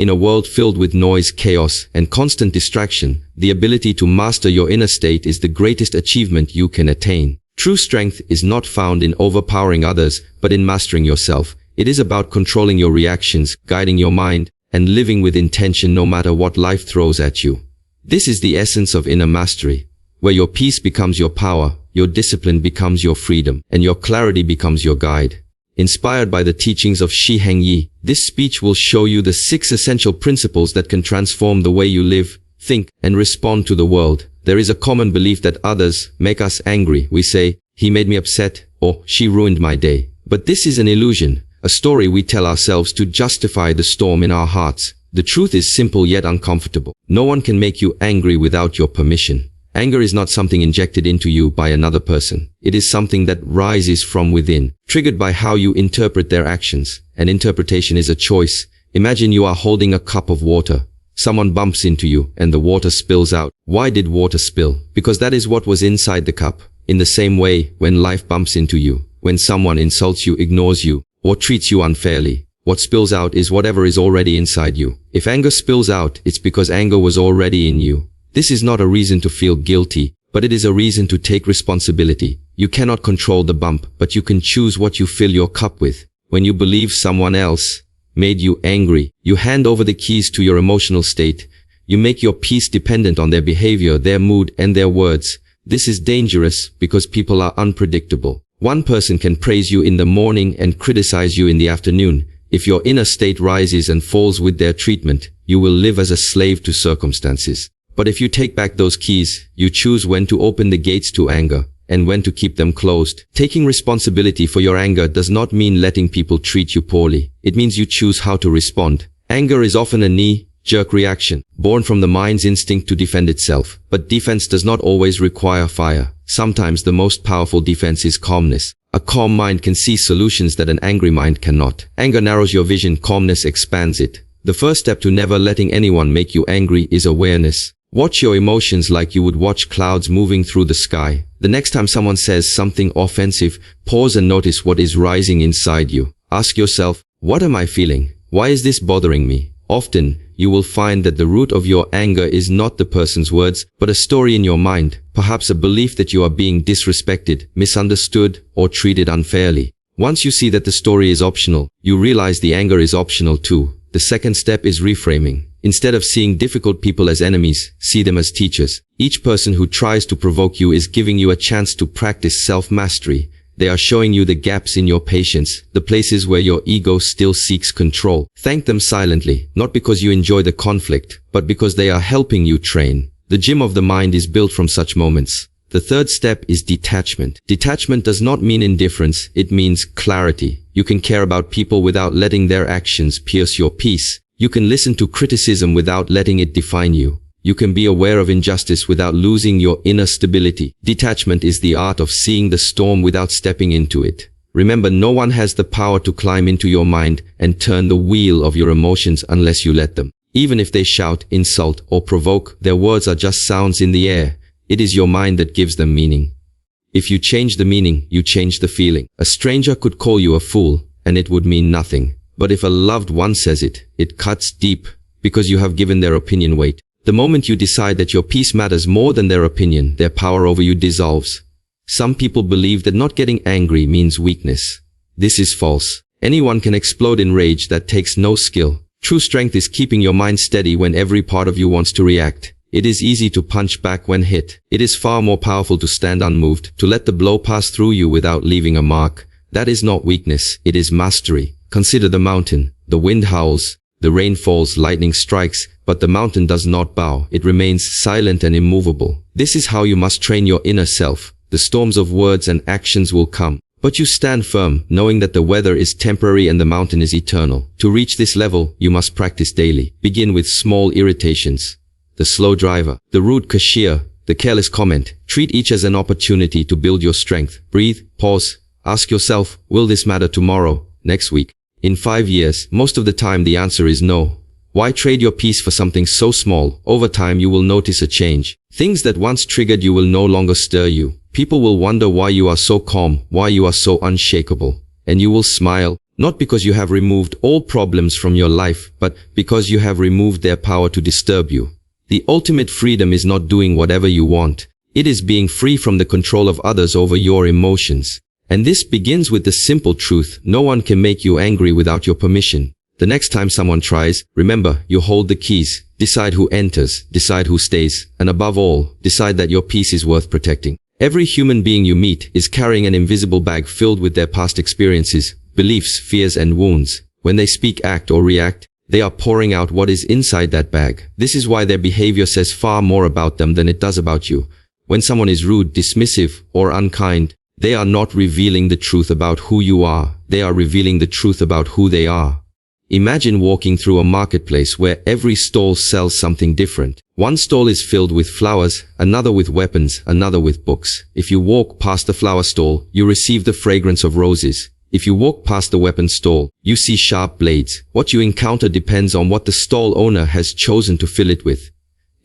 In a world filled with noise, chaos, and constant distraction, the ability to master your inner state is the greatest achievement you can attain. True strength is not found in overpowering others, but in mastering yourself. It is about controlling your reactions, guiding your mind, and living with intention no matter what life throws at you. This is the essence of inner mastery, where your peace becomes your power, your discipline becomes your freedom, and your clarity becomes your guide. Inspired by the teachings of Shi Heng Yi, this speech will show you the 6 essential principles that can transform the way you live, think, and respond to the world. There is a common belief that others make us angry. We say, "He made me upset," or "She ruined my day." But this is an illusion, a story we tell ourselves to justify the storm in our hearts. The truth is simple yet uncomfortable. No one can make you angry without your permission. Anger is not something injected into you by another person. It is something that rises from within, triggered by how you interpret their actions. And interpretation is a choice. Imagine you are holding a cup of water. Someone bumps into you and the water spills out. Why did water spill? Because that is what was inside the cup. In the same way, when life bumps into you, when someone insults you, ignores you, or treats you unfairly, what spills out is whatever is already inside you. If anger spills out, it's because anger was already in you. This is not a reason to feel guilty, but it is a reason to take responsibility. You cannot control the bump, but you can choose what you fill your cup with. When you believe someone else made you angry, you hand over the keys to your emotional state. You make your peace dependent on their behavior, their mood, and their words. This is dangerous because people are unpredictable. One person can praise you in the morning and criticize you in the afternoon. If your inner state rises and falls with their treatment, you will live as a slave to circumstances. But if you take back those keys, you choose when to open the gates to anger and when to keep them closed. Taking responsibility for your anger does not mean letting people treat you poorly. It means you choose how to respond. Anger is often a knee-jerk reaction, born from the mind's instinct to defend itself. But defense does not always require fire. Sometimes the most powerful defense is calmness. A calm mind can see solutions that an angry mind cannot. Anger narrows your vision, calmness expands it. The first step to never letting anyone make you angry is awareness. Watch your emotions like you would watch clouds moving through the sky. The next time someone says something offensive, pause and notice what is rising inside you. Ask yourself, what am I feeling? Why is this bothering me? Often, you will find that the root of your anger is not the person's words, but a story in your mind, perhaps a belief that you are being disrespected, misunderstood, or treated unfairly. Once you see that the story is optional, you realize the anger is optional too. The second step is reframing. Instead of seeing difficult people as enemies, see them as teachers. Each person who tries to provoke you is giving you a chance to practice self-mastery. They are showing you the gaps in your patience, the places where your ego still seeks control. Thank them silently, not because you enjoy the conflict, but because they are helping you train. The gym of the mind is built from such moments. The third step is detachment. Detachment does not mean indifference, it means clarity. You can care about people without letting their actions pierce your peace. You can listen to criticism without letting it define you. You can be aware of injustice without losing your inner stability. Detachment is the art of seeing the storm without stepping into it. Remember, no one has the power to climb into your mind and turn the wheel of your emotions unless you let them. Even if they shout, insult, or provoke, their words are just sounds in the air. It is your mind that gives them meaning. If you change the meaning, you change the feeling. A stranger could call you a fool, and it would mean nothing. But if a loved one says it, it cuts deep, because you have given their opinion weight. The moment you decide that your peace matters more than their opinion, their power over you dissolves. Some people believe that not getting angry means weakness. This is false. Anyone can explode in rage. That takes no skill. True strength is keeping your mind steady when every part of you wants to react. It is easy to punch back when hit. It is far more powerful to stand unmoved, to let the blow pass through you without leaving a mark. That is not weakness, it is mastery. Consider the mountain. The wind howls, the rain falls, lightning strikes, but the mountain does not bow. It remains silent and immovable. This is how you must train your inner self. The storms of words and actions will come, but you stand firm, knowing that the weather is temporary and the mountain is eternal. To reach this level, you must practice daily. Begin with small irritations. The slow driver, the rude cashier, the careless comment. Treat each as an opportunity to build your strength. Breathe, pause, ask yourself, will this matter tomorrow, next week, in 5 years? Most of the time the answer is no. Why trade your peace for something so small? Over time you will notice a change. Things that once triggered you will no longer stir you. People will wonder why you are so calm, why you are so unshakable. And you will smile, Not because you have removed all problems from your life, but because you have removed their power to disturb you. The ultimate freedom is not doing whatever you want. It is being free from the control of others over your emotions. And this begins with the simple truth: no one can make you angry without your permission. The next time someone tries, remember, you hold the keys. Decide who enters, decide who stays, and above all, decide that your peace is worth protecting. Every human being you meet is carrying an invisible bag filled with their past experiences, beliefs, fears, and wounds. When they speak, act, or react, they are pouring out what is inside that bag. This is why their behavior says far more about them than it does about you. When someone is rude, dismissive, or unkind, they are not revealing the truth about who you are. They are revealing the truth about who they are. Imagine walking through a marketplace where every stall sells something different. One stall is filled with flowers, another with weapons, another with books. If you walk past the flower stall, you receive the fragrance of roses. If you walk past the weapon stall, you see sharp blades. What you encounter depends on what the stall owner has chosen to fill it with.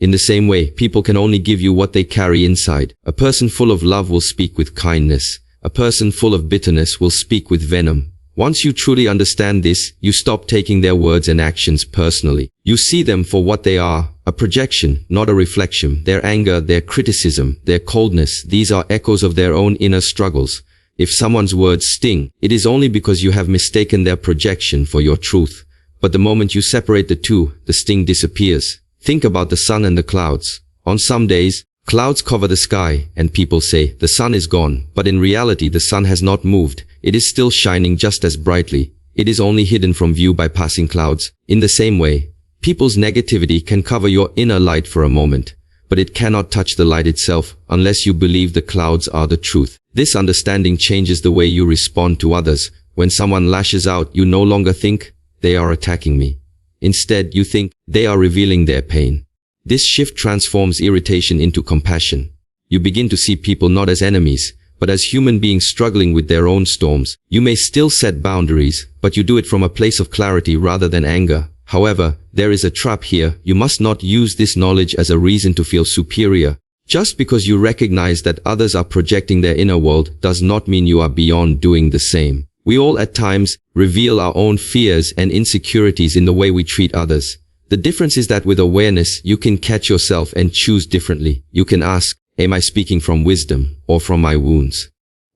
In the same way, people can only give you what they carry inside. A person full of love will speak with kindness. A person full of bitterness will speak with venom. Once you truly understand this, you stop taking their words and actions personally. You see them for what they are, a projection, not a reflection. Their anger, their criticism, their coldness, these are echoes of their own inner struggles. If someone's words sting, it is only because you have mistaken their projection for your truth. But the moment you separate the two, the sting disappears. Think about the sun and the clouds. On some days, clouds cover the sky, and people say, the sun is gone. But in reality, the sun has not moved. It is still shining just as brightly. It is only hidden from view by passing clouds. In the same way, people's negativity can cover your inner light for a moment, but it cannot touch the light itself unless you believe the clouds are the truth. This understanding changes the way you respond to others. When someone lashes out, you no longer think, they are attacking me. Instead, you think, they are revealing their pain. This shift transforms irritation into compassion. You begin to see people not as enemies, but as human beings struggling with their own storms. You may still set boundaries, but you do it from a place of clarity rather than anger. However, there is a trap here. You must not use this knowledge as a reason to feel superior. Just because you recognize that others are projecting their inner world does not mean you are beyond doing the same. We all at times reveal our own fears and insecurities in the way we treat others. The difference is that with awareness, you can catch yourself and choose differently. You can ask, am I speaking from wisdom or from my wounds?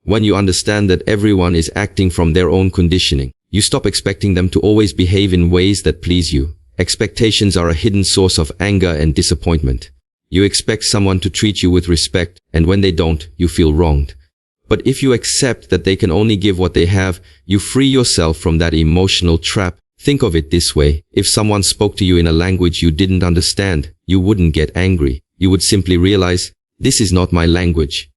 When you understand that everyone is acting from their own conditioning, you stop expecting them to always behave in ways that please you. Expectations are a hidden source of anger and disappointment. You expect someone to treat you with respect, and when they don't, you feel wronged. But if you accept that they can only give what they have, you free yourself from that emotional trap. Think of it this way. If someone spoke to you in a language you didn't understand, you wouldn't get angry. You would simply realize, this is not my language.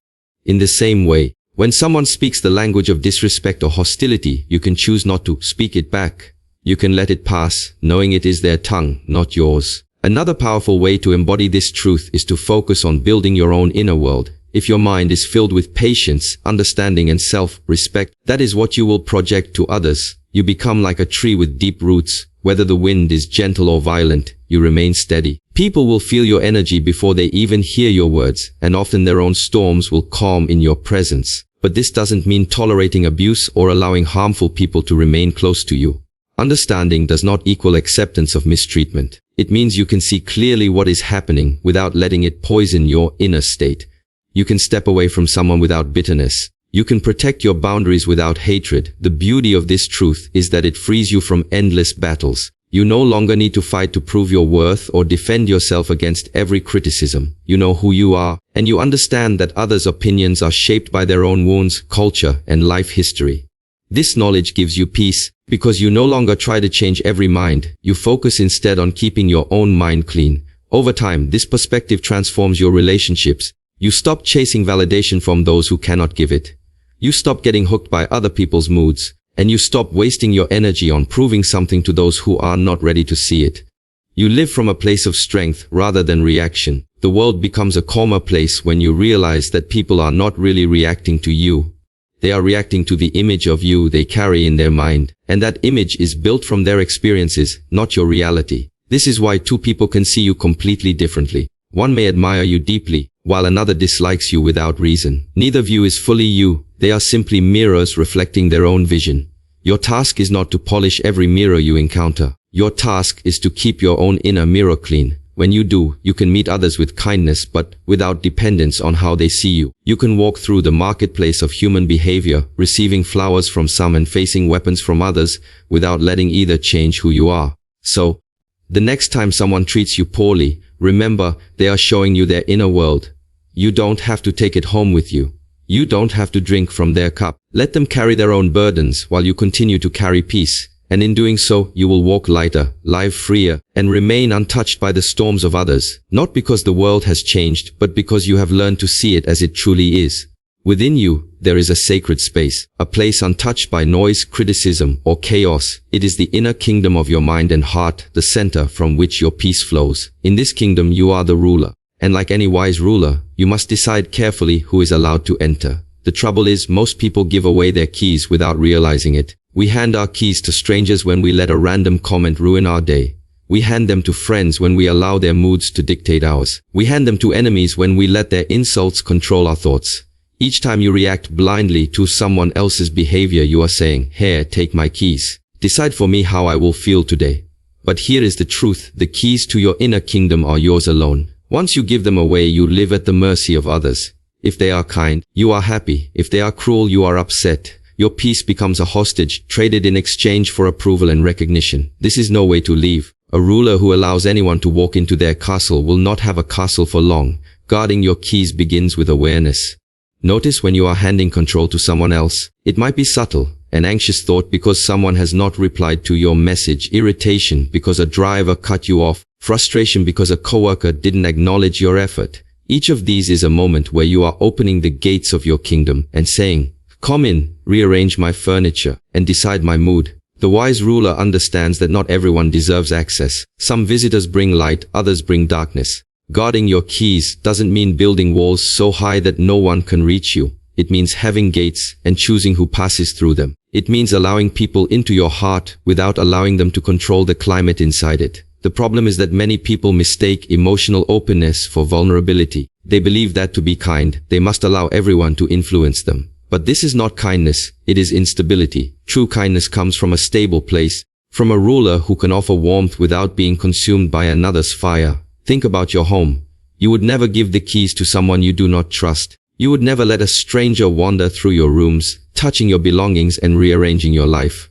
In the same way, when someone speaks the language of disrespect or hostility, you can choose not to speak it back. You can let it pass, knowing it is their tongue, not yours. Another powerful way to embody this truth is to focus on building your own inner world. If your mind is filled with patience, understanding, and self-respect, that is what you will project to others. You become like a tree with deep roots. Whether the wind is gentle or violent, you remain steady. People will feel your energy before they even hear your words, and often their own storms will calm in your presence. But this doesn't mean tolerating abuse or allowing harmful people to remain close to you. Understanding does not equal acceptance of mistreatment. It means you can see clearly what is happening without letting it poison your inner state. You can step away from someone without bitterness. You can protect your boundaries without hatred. The beauty of this truth is that it frees you from endless battles. You no longer need to fight to prove your worth or defend yourself against every criticism. You know who you are, and you understand that others' opinions are shaped by their own wounds, culture, and life history. This knowledge gives you peace, because you no longer try to change every mind. You focus instead on keeping your own mind clean. Over time, this perspective transforms your relationships. You stop chasing validation from those who cannot give it. You stop getting hooked by other people's moods, and you stop wasting your energy on proving something to those who are not ready to see it. You live from a place of strength rather than reaction. The world becomes a calmer place when you realize that people are not really reacting to you. They are reacting to the image of you they carry in their mind, and that image is built from their experiences, not your reality. This is why two people can see you completely differently. One may admire you deeply, while another dislikes you without reason. Neither view is fully you. They are simply mirrors reflecting their own vision. Your task is not to polish every mirror you encounter. Your task is to keep your own inner mirror clean. When you do, you can meet others with kindness but without dependence on how they see you. You can walk through the marketplace of human behavior, receiving flowers from some and facing weapons from others, without letting either change who you are. So, the next time someone treats you poorly, remember they are showing you their inner world. You don't have to take it home with you. You don't have to drink from their cup. Let them carry their own burdens while you continue to carry peace. And in doing so, you will walk lighter, live freer, and remain untouched by the storms of others. Not because the world has changed, but because you have learned to see it as it truly is. Within you, there is a sacred space, a place untouched by noise, criticism, or chaos. It is the inner kingdom of your mind and heart, the center from which your peace flows. In this kingdom, you are the ruler. And like any wise ruler, you must decide carefully who is allowed to enter. The trouble is, most people give away their keys without realizing it. We hand our keys to strangers when we let a random comment ruin our day. We hand them to friends when we allow their moods to dictate ours. We hand them to enemies when we let their insults control our thoughts. Each time you react blindly to someone else's behavior, you are saying, "Here, take my keys. Decide for me how I will feel today." But here is the truth. The keys to your inner kingdom are yours alone. Once you give them away, you live at the mercy of others. If they are kind, you are happy. If they are cruel, you are upset. Your peace becomes a hostage, traded in exchange for approval and recognition. This is no way to live. A ruler who allows anyone to walk into their castle will not have a castle for long. Guarding your keys begins with awareness. Notice when you are handing control to someone else. It might be subtle, an anxious thought because someone has not replied to your message, irritation because a driver cut you off, frustration because a coworker didn't acknowledge your effort. Each of these is a moment where you are opening the gates of your kingdom and saying, "Come in, rearrange my furniture, and decide my mood." The wise ruler understands that not everyone deserves access. Some visitors bring light, others bring darkness. Guarding your keys doesn't mean building walls so high that no one can reach you. It means having gates and choosing who passes through them. It means allowing people into your heart without allowing them to control the climate inside it. The problem is that many people mistake emotional openness for vulnerability. They believe that to be kind, they must allow everyone to influence them. But this is not kindness, it is instability. True kindness comes from a stable place, from a ruler who can offer warmth without being consumed by another's fire. Think about your home. You would never give the keys to someone you do not trust. You would never let a stranger wander through your rooms, touching your belongings and rearranging your life.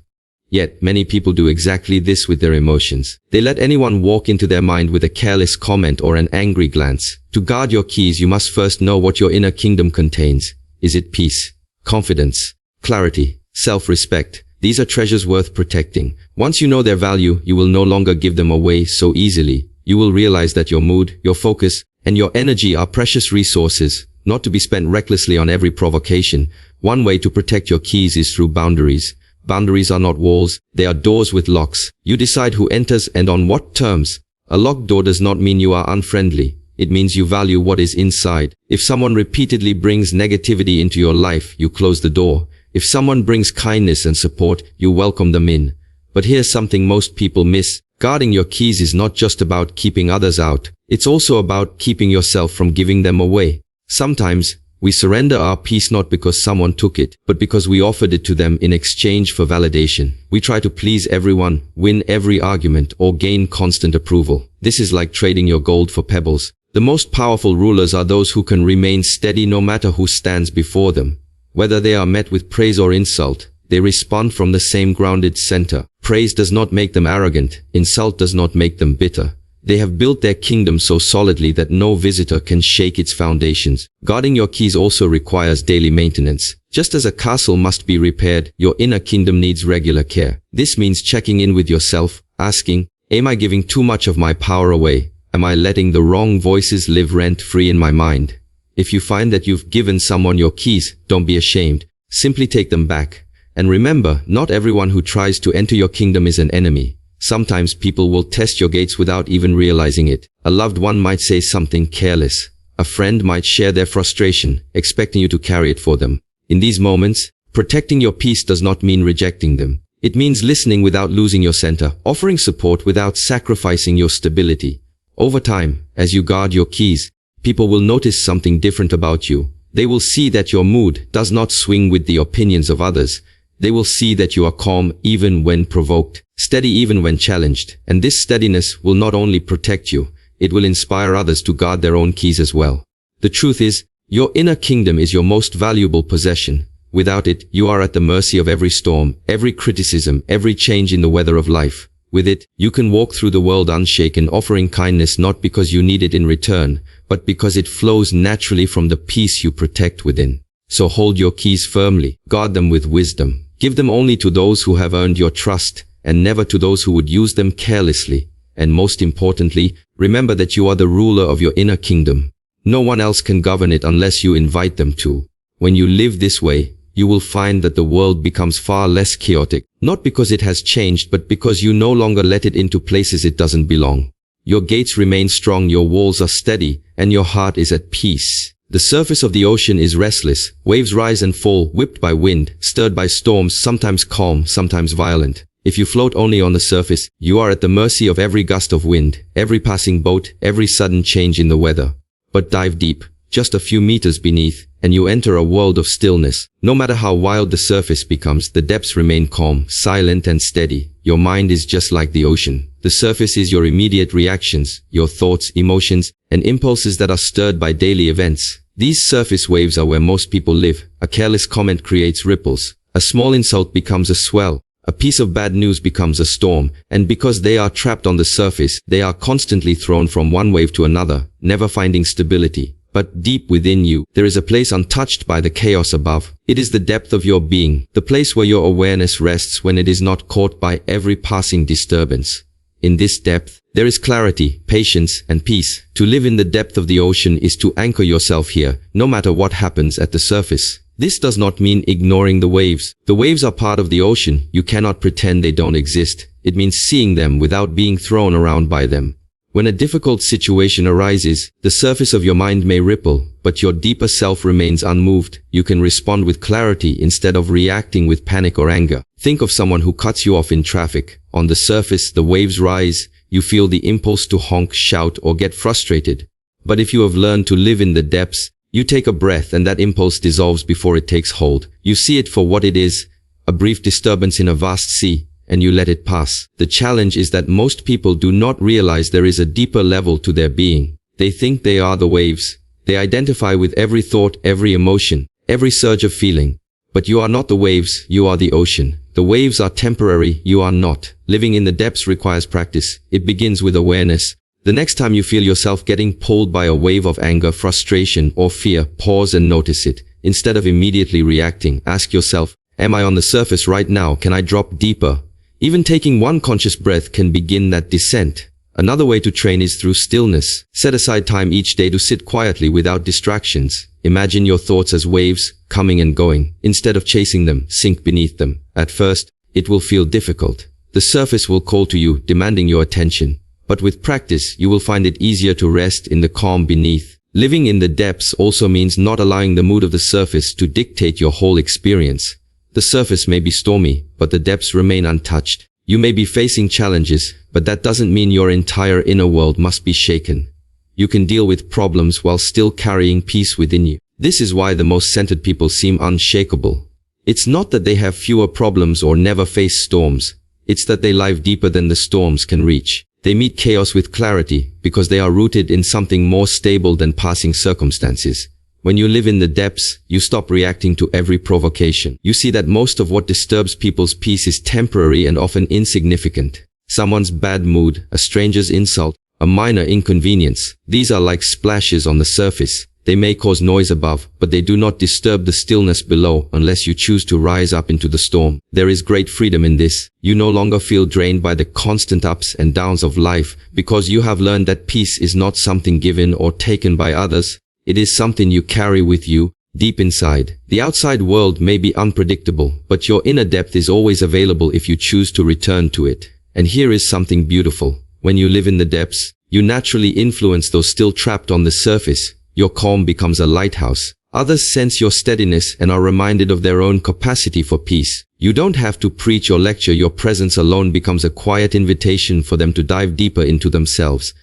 Yet, many people do exactly this with their emotions. They let anyone walk into their mind with a careless comment or an angry glance. To guard your keys, you must first know what your inner kingdom contains. Is it peace, confidence, clarity, self-respect? These are treasures worth protecting. Once you know their value, you will no longer give them away so easily. You will realize that your mood, your focus, and your energy are precious resources, not to be spent recklessly on every provocation. One way to protect your keys is through boundaries. Boundaries are not walls, they are doors with locks. You decide who enters and on what terms. A locked door does not mean you are unfriendly. It means you value what is inside. If someone repeatedly brings negativity into your life, you close the door. If someone brings kindness and support, you welcome them in. But here's something most people miss. Guarding your keys is not just about keeping others out. It's also about keeping yourself from giving them away. Sometimes, we surrender our peace not because someone took it, but because we offered it to them in exchange for validation. We try to please everyone, win every argument, or gain constant approval. This is like trading your gold for pebbles. The most powerful rulers are those who can remain steady no matter who stands before them. Whether they are met with praise or insult, they respond from the same grounded center. Praise does not make them arrogant. Insult does not make them bitter. They have built their kingdom so solidly that no visitor can shake its foundations. Guarding your keys also requires daily maintenance. Just as a castle must be repaired, your inner kingdom needs regular care. This means checking in with yourself, asking, am I giving too much of my power away? Am I letting the wrong voices live rent-free in my mind? If you find that you've given someone your keys, don't be ashamed. Simply take them back. And remember, not everyone who tries to enter your kingdom is an enemy. Sometimes people will test your gates without even realizing it. A loved one might say something careless. A friend might share their frustration, expecting you to carry it for them. In these moments, protecting your peace does not mean rejecting them. It means listening without losing your center, offering support without sacrificing your stability. Over time, as you guard your keys, people will notice something different about you. They will see that your mood does not swing with the opinions of others. They will see that you are calm even when provoked, steady even when challenged, and this steadiness will not only protect you, it will inspire others to guard their own keys as well. The truth is, your inner kingdom is your most valuable possession. Without it, you are at the mercy of every storm, every criticism, every change in the weather of life. With it, you can walk through the world unshaken, offering kindness not because you need it in return, but because it flows naturally from the peace you protect within. So hold your keys firmly, guard them with wisdom. Give them only to those who have earned your trust, and never to those who would use them carelessly. And most importantly, remember that you are the ruler of your inner kingdom. No one else can govern it unless you invite them to. When you live this way, you will find that the world becomes far less chaotic, not because it has changed, but because you no longer let it into places it doesn't belong. Your gates remain strong, your walls are steady, and your heart is at peace. The surface of the ocean is restless. Waves rise and fall, whipped by wind, stirred by storms, sometimes calm, sometimes violent. If you float only on the surface, you are at the mercy of every gust of wind, every passing boat, every sudden change in the weather. But dive deep, just a few meters beneath, and you enter a world of stillness. No matter how wild the surface becomes, the depths remain calm, silent and steady. Your mind is just like the ocean. The surface is your immediate reactions, your thoughts, emotions, and impulses that are stirred by daily events. These surface waves are where most people live. A careless comment creates ripples. A small insult becomes a swell. A piece of bad news becomes a storm, and because they are trapped on the surface, they are constantly thrown from one wave to another, never finding stability. But deep within you, there is a place untouched by the chaos above. It is the depth of your being, the place where your awareness rests when it is not caught by every passing disturbance. In this depth, there is clarity, patience, and peace. To live in the depth of the ocean is to anchor yourself here, no matter what happens at the surface. This does not mean ignoring the waves. The waves are part of the ocean. You cannot pretend they don't exist. It means seeing them without being thrown around by them. When a difficult situation arises, the surface of your mind may ripple, but your deeper self remains unmoved. You can respond with clarity instead of reacting with panic or anger. Think of someone who cuts you off in traffic. On the surface, the waves rise. You feel the impulse to honk, shout, or get frustrated. But if you have learned to live in the depths, you take a breath and that impulse dissolves before it takes hold. You see it for what it is, a brief disturbance in a vast sea, and you let it pass. The challenge is that most people do not realize there is a deeper level to their being. They think they are the waves. They identify with every thought, every emotion, every surge of feeling. But you are not the waves, you are the ocean. The waves are temporary, you are not. Living in the depths requires practice. It begins with awareness. The next time you feel yourself getting pulled by a wave of anger, frustration, or fear, pause and notice it. Instead of immediately reacting, ask yourself, am I on the surface right now? Can I drop deeper? Even taking one conscious breath can begin that descent. Another way to train is through stillness. Set aside time each day to sit quietly without distractions. Imagine your thoughts as waves, coming and going. Instead of chasing them, sink beneath them. At first, it will feel difficult. The surface will call to you, demanding your attention. But with practice, you will find it easier to rest in the calm beneath. Living in the depths also means not allowing the mood of the surface to dictate your whole experience. The surface may be stormy, but the depths remain untouched. You may be facing challenges, but that doesn't mean your entire inner world must be shaken. You can deal with problems while still carrying peace within you. This is why the most centered people seem unshakable. It's not that they have fewer problems or never face storms. It's that they live deeper than the storms can reach. They meet chaos with clarity because they are rooted in something more stable than passing circumstances. When you live in the depths, you stop reacting to every provocation. You see that most of what disturbs people's peace is temporary and often insignificant. Someone's bad mood, a stranger's insult, a minor inconvenience. These are like splashes on the surface. They may cause noise above, but they do not disturb the stillness below unless you choose to rise up into the storm. There is great freedom in this. You no longer feel drained by the constant ups and downs of life because you have learned that peace is not something given or taken by others. It is something you carry with you, deep inside. The outside world may be unpredictable, but your inner depth is always available if you choose to return to it. And here is something beautiful. When you live in the depths, you naturally influence those still trapped on the surface. Your calm becomes a lighthouse. Others sense your steadiness and are reminded of their own capacity for peace. You don't have to preach or lecture. Your presence alone becomes a quiet invitation for them to dive deeper into themselves.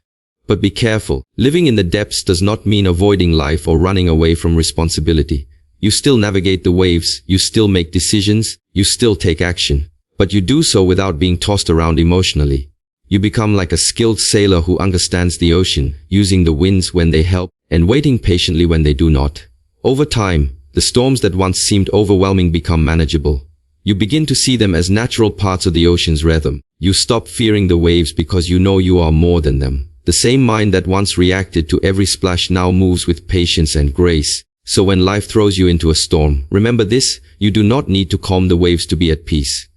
But be careful. Living in the depths does not mean avoiding life or running away from responsibility. You still navigate the waves, you still make decisions, you still take action. But you do so without being tossed around emotionally. You become like a skilled sailor who understands the ocean, using the winds when they help, and waiting patiently when they do not. Over time, the storms that once seemed overwhelming become manageable. You begin to see them as natural parts of the ocean's rhythm. You stop fearing the waves because you know you are more than them. The same mind that once reacted to every splash now moves with patience and grace. So when life throws you into a storm, remember this: you do not need to calm the waves to be at peace.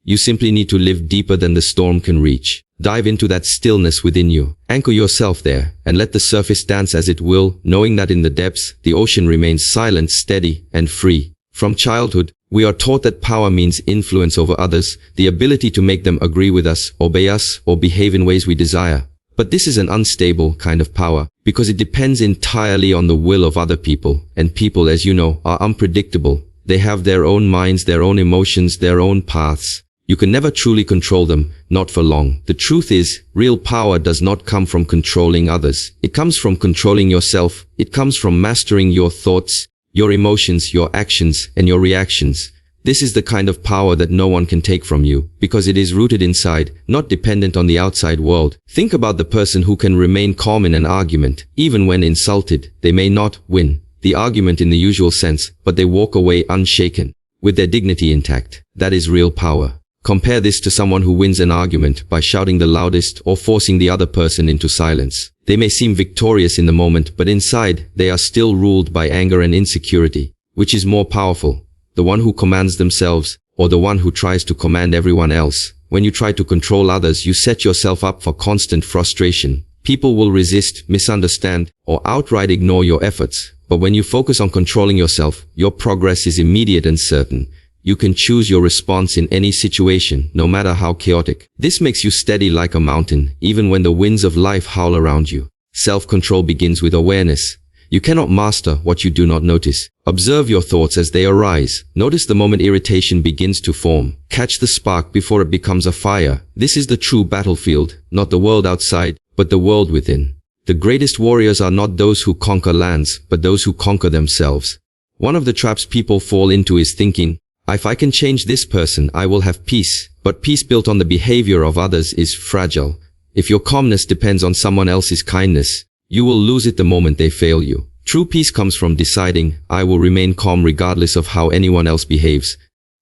You simply need to live deeper than the storm can reach. Dive into that stillness within you. Anchor yourself there, and let the surface dance as it will, knowing that in the depths, the ocean remains silent, steady, and free. From childhood, we are taught that power means influence over others, the ability to make them agree with us, obey us, or behave in ways we desire. But this is an unstable kind of power, because it depends entirely on the will of other people, and people, as you know, are unpredictable. They have their own minds, their own emotions, their own paths. You can never truly control them, not for long. The truth is, real power does not come from controlling others. It comes from controlling yourself. It comes from mastering your thoughts, your emotions, your actions, and your reactions. This is the kind of power that no one can take from you, because it is rooted inside, not dependent on the outside world. Think about the person who can remain calm in an argument. Even when insulted, they may not win the argument in the usual sense, but they walk away unshaken, with their dignity intact. That is real power. Compare this to someone who wins an argument by shouting the loudest or forcing the other person into silence. They may seem victorious in the moment, but inside, they are still ruled by anger and insecurity. Which is more powerful, the one who commands themselves, or the one who tries to command everyone else? When you try to control others, you set yourself up for constant frustration. People will resist, misunderstand, or outright ignore your efforts. But when you focus on controlling yourself, your progress is immediate and certain. You can choose your response in any situation, no matter how chaotic. This makes you steady like a mountain, even when the winds of life howl around you. Self-control begins with awareness. You cannot master what you do not notice. Observe your thoughts as they arise. Notice the moment irritation begins to form. Catch the spark before it becomes a fire. This is the true battlefield, not the world outside, but the world within. The greatest warriors are not those who conquer lands, but those who conquer themselves. One of the traps people fall into is thinking, if I can change this person, I will have peace. But peace built on the behavior of others is fragile. If your calmness depends on someone else's kindness, you will lose it the moment they fail you. True peace comes from deciding, I will remain calm regardless of how anyone else behaves.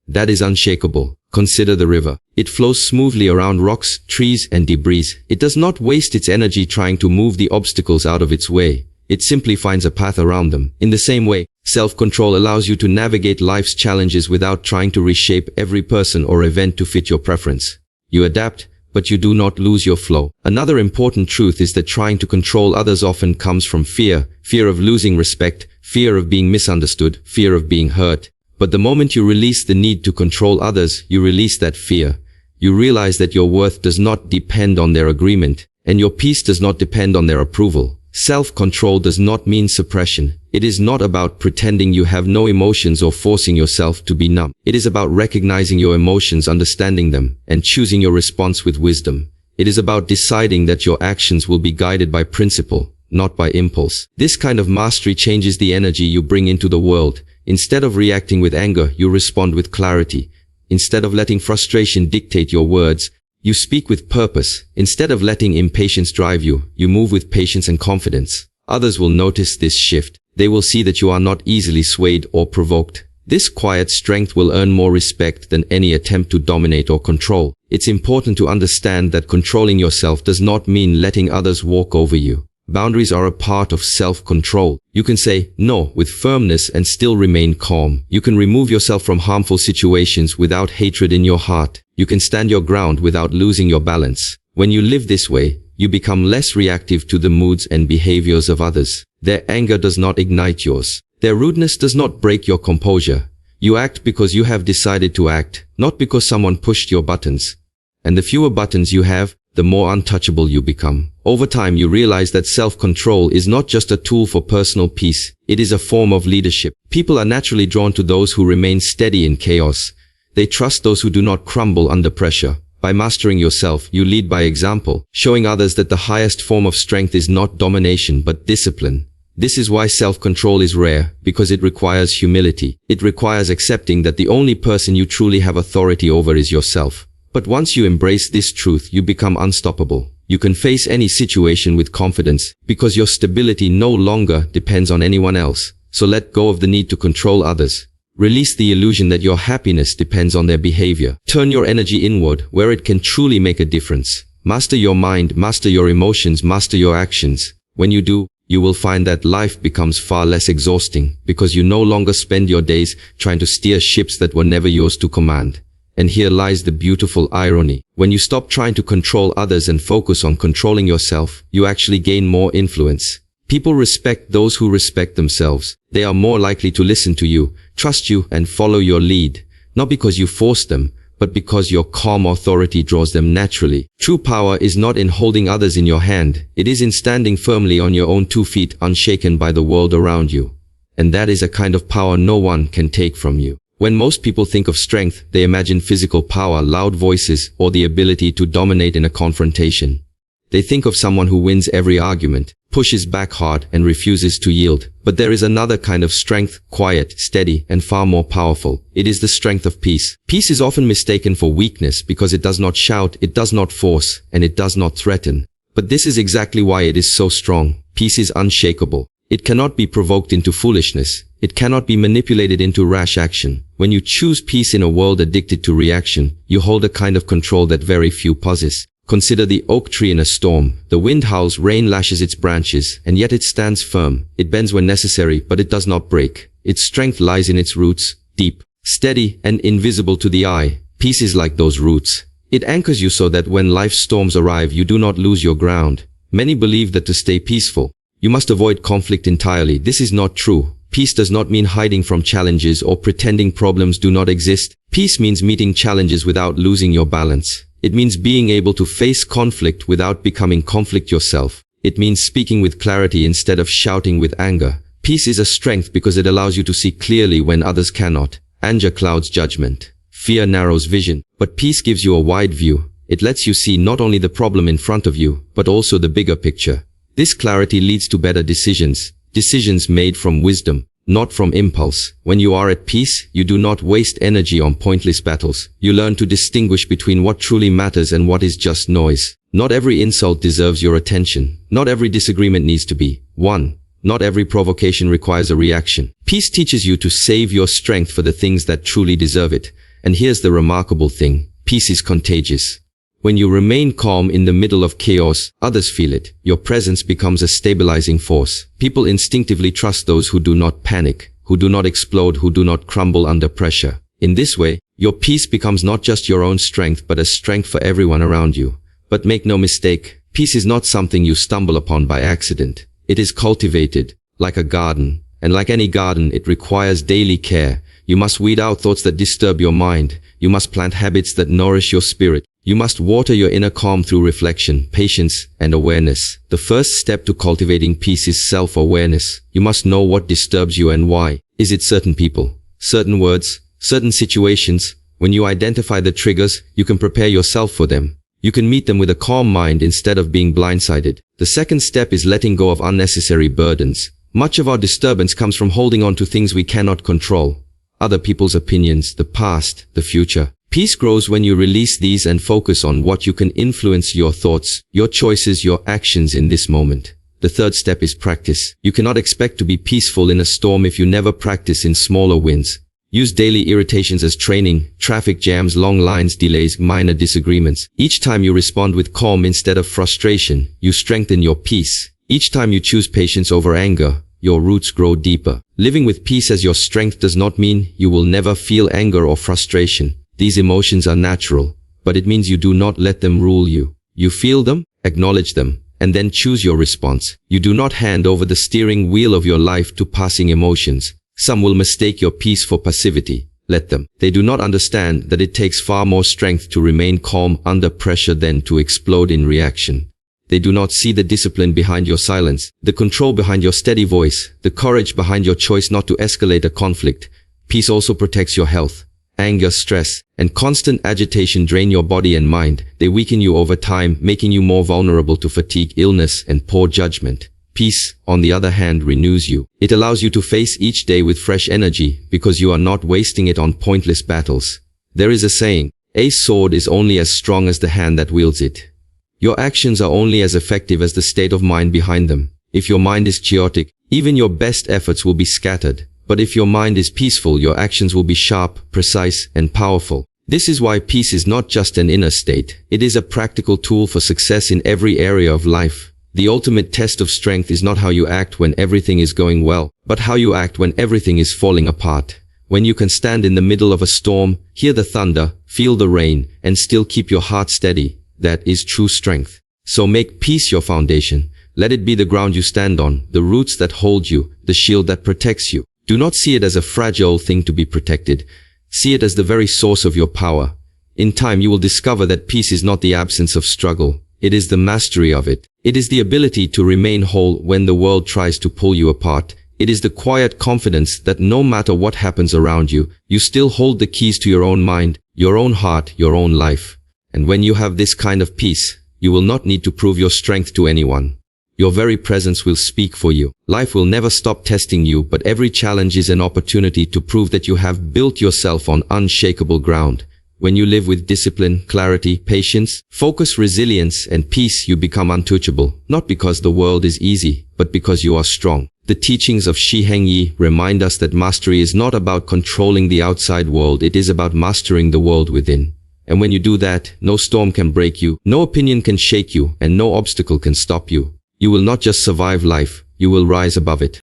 That is unshakable. Consider the river. It flows smoothly around rocks, trees, and debris. It does not waste its energy trying to move the obstacles out of its way. It simply finds a path around them. In the same way, self-control allows you to navigate life's challenges without trying to reshape every person or event to fit your preference. You adapt, but you do not lose your flow. Another important truth is that trying to control others often comes from fear. Fear of losing respect, fear of being misunderstood, fear of being hurt. But the moment you release the need to control others, you release that fear. You realize that your worth does not depend on their agreement, and your peace does not depend on their approval. Self-control does not mean suppression. It is not about pretending you have no emotions or forcing yourself to be numb. It is about recognizing your emotions, understanding them, and choosing your response with wisdom. It is about deciding that your actions will be guided by principle, not by impulse. This kind of mastery changes the energy you bring into the world. Instead of reacting with anger, you respond with clarity. Instead of letting frustration dictate your words, you speak with purpose. Instead of letting impatience drive you, you move with patience and confidence. Others will notice this shift. They will see that you are not easily swayed or provoked. This quiet strength will earn more respect than any attempt to dominate or control. It's important to understand that controlling yourself does not mean letting others walk over you. Boundaries are a part of self-control. You can say no with firmness and still remain calm. You can remove yourself from harmful situations without hatred in your heart. You can stand your ground without losing your balance. When you live this way, you become less reactive to the moods and behaviors of others. Their anger does not ignite yours. Their rudeness does not break your composure. You act because you have decided to act, not because someone pushed your buttons. And the fewer buttons you have, the more untouchable you become. Over time, you realize that self-control is not just a tool for personal peace. It is a form of leadership. People are naturally drawn to those who remain steady in chaos. They trust those who do not crumble under pressure. By mastering yourself, you lead by example, showing others that the highest form of strength is not domination but discipline. This is why self-control is rare, because it requires humility. It requires accepting that the only person you truly have authority over is yourself. But once you embrace this truth, you become unstoppable. You can face any situation with confidence, because your stability no longer depends on anyone else. So let go of the need to control others. Release the illusion that your happiness depends on their behavior. Turn your energy inward, where it can truly make a difference. Master your mind, master your emotions, master your actions. When you do, you will find that life becomes far less exhausting, because you no longer spend your days trying to steer ships that were never yours to command. And here lies the beautiful irony. When you stop trying to control others and focus on controlling yourself, you actually gain more influence. People respect those who respect themselves. They are more likely to listen to you, trust you, and follow your lead. Not because you force them, but because your calm authority draws them naturally. True power is not in holding others in your hand. It is in standing firmly on your own 2 feet, unshaken by the world around you. And that is a kind of power no one can take from you. When most people think of strength, they imagine physical power, loud voices, or the ability to dominate in a confrontation. They think of someone who wins every argument, pushes back hard, and refuses to yield. But there is another kind of strength, quiet, steady, and far more powerful. It is the strength of peace. Peace is often mistaken for weakness because it does not shout, it does not force, and it does not threaten. But this is exactly why it is so strong. Peace is unshakable. It cannot be provoked into foolishness. It cannot be manipulated into rash action. When you choose peace in a world addicted to reaction, you hold a kind of control that very few possess. Consider the oak tree in a storm. The wind howls, rain lashes its branches, and yet it stands firm. It bends when necessary, but it does not break. Its strength lies in its roots, deep, steady, and invisible to the eye. Peace is like those roots. It anchors you so that when life's storms arrive, you do not lose your ground. Many believe that to stay peaceful, you must avoid conflict entirely. This is not true. Peace does not mean hiding from challenges or pretending problems do not exist. Peace means meeting challenges without losing your balance. It means being able to face conflict without becoming conflict yourself. It means speaking with clarity instead of shouting with anger. Peace is a strength because it allows you to see clearly when others cannot. Anger clouds judgment. Fear narrows vision. But peace gives you a wide view. It lets you see not only the problem in front of you, but also the bigger picture. This clarity leads to better decisions. Decisions made from wisdom, not from impulse. When you are at peace, you do not waste energy on pointless battles. You learn to distinguish between what truly matters and what is just noise. Not every insult deserves your attention. Not every disagreement needs to be won. Not every provocation requires a reaction. Peace teaches you to save your strength for the things that truly deserve it. And here's the remarkable thing. Peace is contagious. When you remain calm in the middle of chaos, others feel it. Your presence becomes a stabilizing force. People instinctively trust those who do not panic, who do not explode, who do not crumble under pressure. In this way, your peace becomes not just your own strength, but a strength for everyone around you. But make no mistake, peace is not something you stumble upon by accident. It is cultivated, like a garden. And like any garden, it requires daily care. You must weed out thoughts that disturb your mind. You must plant habits that nourish your spirit. You must water your inner calm through reflection, patience, and awareness. The first step to cultivating peace is self-awareness. You must know what disturbs you and why. Is it certain people, certain words, certain situations? When you identify the triggers, you can prepare yourself for them. You can meet them with a calm mind instead of being blindsided. The second step is letting go of unnecessary burdens. Much of our disturbance comes from holding on to things we cannot control. Other people's opinions, the past, the future. Peace grows when you release these and focus on what you can influence: your thoughts, your choices, your actions in this moment. The third step is practice. You cannot expect to be peaceful in a storm if you never practice in smaller wins. Use daily irritations as training: traffic jams, long lines, delays, minor disagreements. Each time you respond with calm instead of frustration, you strengthen your peace. Each time you choose patience over anger, your roots grow deeper. Living with peace as your strength does not mean you will never feel anger or frustration. These emotions are natural, but it means you do not let them rule you. You feel them, acknowledge them, and then choose your response. You do not hand over the steering wheel of your life to passing emotions. Some will mistake your peace for passivity. Let them. They do not understand that it takes far more strength to remain calm under pressure than to explode in reaction. They do not see the discipline behind your silence, the control behind your steady voice, the courage behind your choice not to escalate a conflict. Peace also protects your health. Anger, stress, and constant agitation drain your body and mind. They weaken you over time, making you more vulnerable to fatigue, illness, and poor judgment. Peace, on the other hand, renews you. It allows you to face each day with fresh energy because you are not wasting it on pointless battles. There is a saying, a sword is only as strong as the hand that wields it. Your actions are only as effective as the state of mind behind them. If your mind is chaotic, even your best efforts will be scattered. But if your mind is peaceful, your actions will be sharp, precise, and powerful. This is why peace is not just an inner state. It is a practical tool for success in every area of life. The ultimate test of strength is not how you act when everything is going well, but how you act when everything is falling apart. When you can stand in the middle of a storm, hear the thunder, feel the rain, and still keep your heart steady, that is true strength. So make peace your foundation. Let it be the ground you stand on, the roots that hold you, the shield that protects you. Do not see it as a fragile thing to be protected. See it as the very source of your power. In time you will discover that peace is not the absence of struggle. It is the mastery of it. It is the ability to remain whole when the world tries to pull you apart. It is the quiet confidence that no matter what happens around you, you still hold the keys to your own mind, your own heart, your own life. And when you have this kind of peace, you will not need to prove your strength to anyone. Your very presence will speak for you. Life will never stop testing you, but every challenge is an opportunity to prove that you have built yourself on unshakable ground. When you live with discipline, clarity, patience, focus, resilience, and peace, you become untouchable, not because the world is easy, but because you are strong. The teachings of Shi Heng Yi remind us that mastery is not about controlling the outside world, it is about mastering the world within. And when you do that, no storm can break you, no opinion can shake you, and no obstacle can stop you. You will not just survive life, you will rise above it.